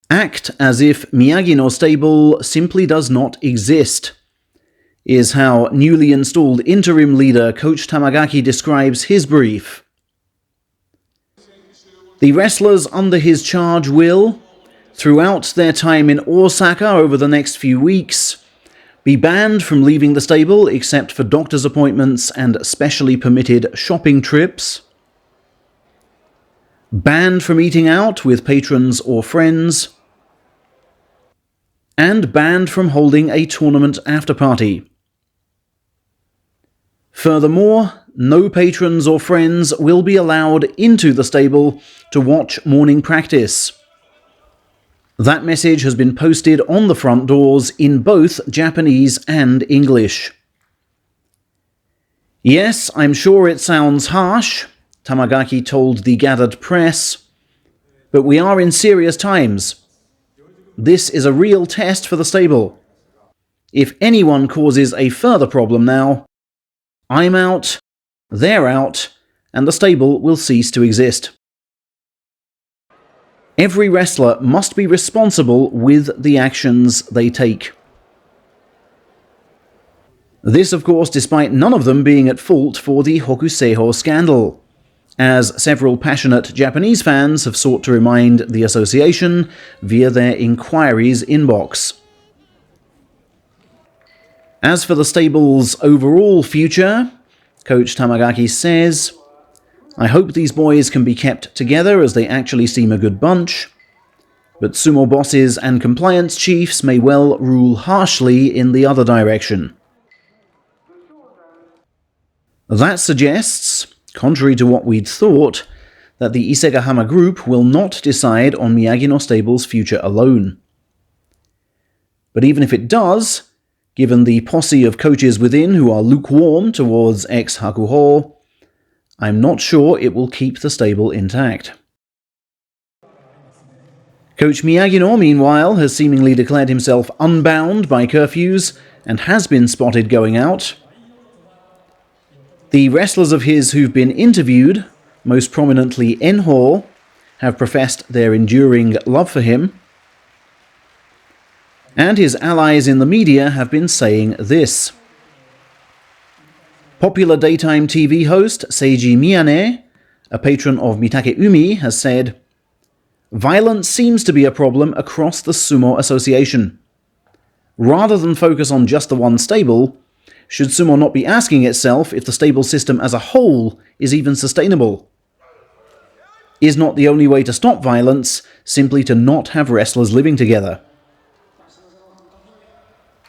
Act as if Miyagino Stable simply does not exist, is how newly installed interim leader Coach Tamagaki describes his brief. The wrestlers under his charge will, throughout their time in Osaka over the next few weeks, be banned from leaving the stable except for doctor's appointments and specially permitted shopping trips, banned from eating out with patrons or friends, and banned from holding a tournament after-party. Furthermore, no patrons or friends will be allowed into the stable to watch morning practice. That message has been posted on the front doors in both Japanese and English. Yes, I'm sure it sounds harsh, Tamagaki told the gathered press, but we are in serious times. This is a real test for the stable. If anyone causes a further problem now, I'm out, they're out, and the stable will cease to exist. Every wrestler must be responsible with the actions they take. This, of course, despite none of them being at fault for the Hokuseiho scandal, as several passionate Japanese fans have sought to remind the association via their inquiries inbox. As for the stable's overall future, Coach Tamagaki says, I hope these boys can be kept together as they actually seem a good bunch, but sumo bosses and compliance chiefs may well rule harshly in the other direction. That suggests, contrary to what we'd thought, that the Isegahama group will not decide on Miyagino Stable's future alone. But even if it does, given the posse of coaches within who are lukewarm towards ex-Hakuho, I'm not sure it will keep the stable intact. Coach Miyagino, meanwhile, has seemingly declared himself unbound by curfews and has been spotted going out. The wrestlers of his who've been interviewed, most prominently Enho, have professed their enduring love for him. And his allies in the media have been saying this. Popular daytime TV host Seiji Miyane, a patron of Mitake Umi, has said, violence seems to be a problem across the sumo association. Rather than focus on just the one stable, should sumo not be asking itself if the stable system as a whole is even sustainable? Is not the only way to stop violence simply to not have wrestlers living together?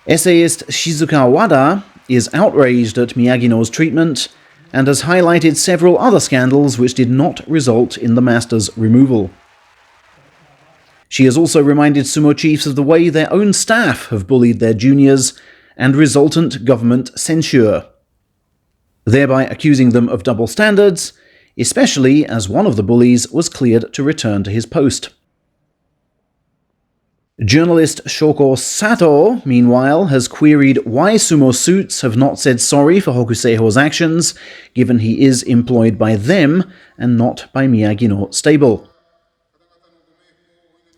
Essayist Shizuka Wada is outraged at Miyagino's treatment and has highlighted several other scandals which did not result in the master's removal. She has also reminded sumo chiefs of the way their own staff have bullied their juniors and resultant government censure, thereby accusing them of double standards, especially as one of the bullies was cleared to return to his post. Journalist Shoko Sato, meanwhile, has queried why sumo suits have not said sorry for Hokuseiho's actions, given he is employed by them and not by Miyagino Stable.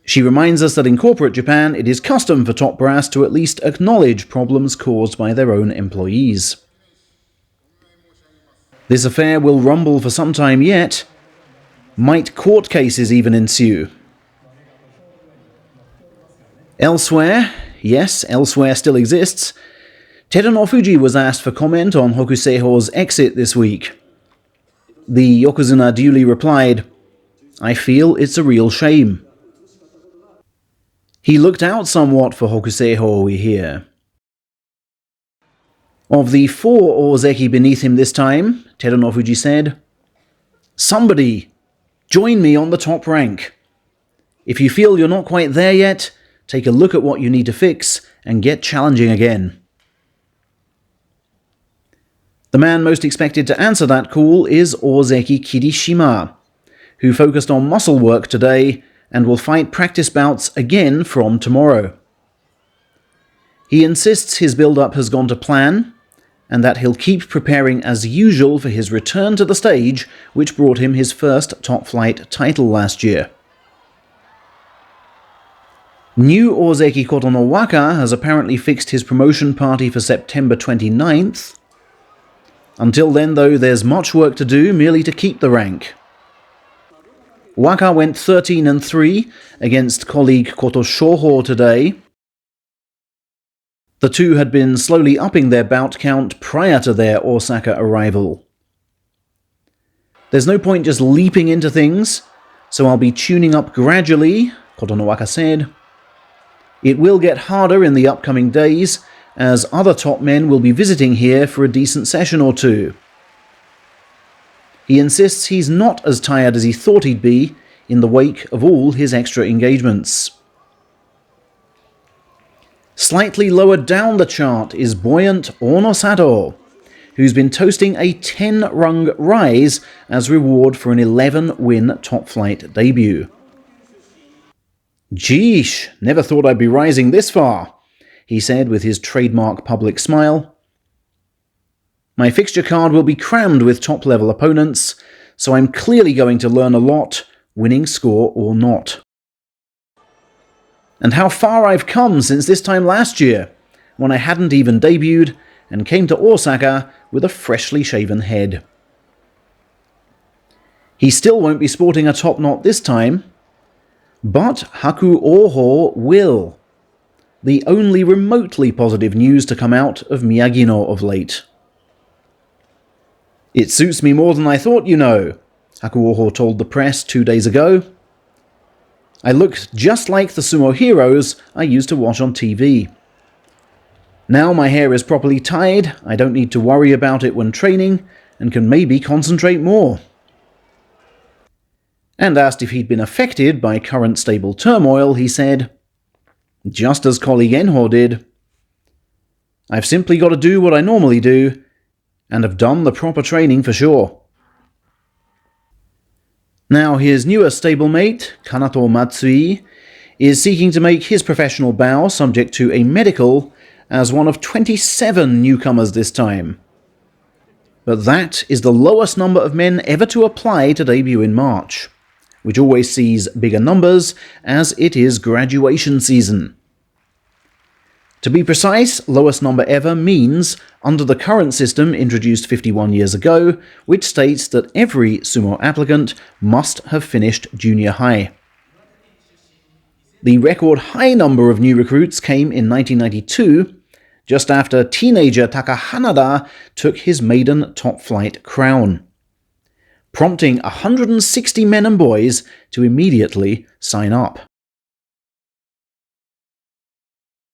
She reminds us that in corporate Japan, it is custom for top brass to at least acknowledge problems caused by their own employees. This affair will rumble for some time yet. Might court cases even ensue? Elsewhere, yes, elsewhere still exists, Terunofuji was asked for comment on Hokuseiho's exit this week. The Yokozuna duly replied, I feel it's a real shame. He looked out somewhat for Hokuseiho, we hear. Of the 4 Ozeki beneath him this time, Terunofuji said, somebody, join me on the top rank. If you feel you're not quite there yet, take a look at what you need to fix and get challenging again. The man most expected to answer that call is Ozeki Kirishima, who focused on muscle work today and will fight practice bouts again from tomorrow. He insists his build-up has gone to plan, and that he'll keep preparing as usual for his return to the stage, which brought him his first top-flight title last year. New Ozeki Kotonowaka has apparently fixed his promotion party for September 29th. Until then, though, there's much work to do merely to keep the rank. Waka went 13-3 against colleague Hokuseiho today. The two had been slowly upping their bout count prior to their Osaka arrival. There's no point just leaping into things, so I'll be tuning up gradually, Kotonowaka said. It will get harder in the upcoming days, as other top men will be visiting here for a decent session or two. He insists he's not as tired as he thought he'd be in the wake of all his extra engagements. Slightly lower down the chart is buoyant Onosato, who's been toasting a 10-rung rise as reward for an 11-win top-flight debut. "Geesh, never thought I'd be rising this far," he said with his trademark public smile. "My fixture card will be crammed with top-level opponents, so I'm clearly going to learn a lot, winning score or not. And how far I've come since this time last year, when I hadn't even debuted and came to Osaka with a freshly shaven head." He still won't be sporting a top knot this time, but Hakuoho will. The only remotely positive news to come out of Miyagino of late. "It suits me more than I thought, you know," Hakuoho told the press 2 days ago. "I look just like the sumo heroes I used to watch on TV. Now my hair is properly tied, I don't need to worry about it when training, and can maybe concentrate more." And asked if he'd been affected by current stable turmoil, he said, "Just as colleague Enho did. I've simply got to do what I normally do, and have done the proper training for sure." Now his newer stablemate, Kanato Matsui, is seeking to make his professional bow subject to a medical as one of 27 newcomers this time. But that is the lowest number of men ever to apply to debut in March, which always sees bigger numbers as it is graduation season. To be precise, lowest number ever means under the current system introduced 51 years ago, which states that every sumo applicant must have finished junior high. The record high number of new recruits came in 1992, just after teenager Taka Hanada took his maiden top-flight crown, prompting 160 men and boys to immediately sign up.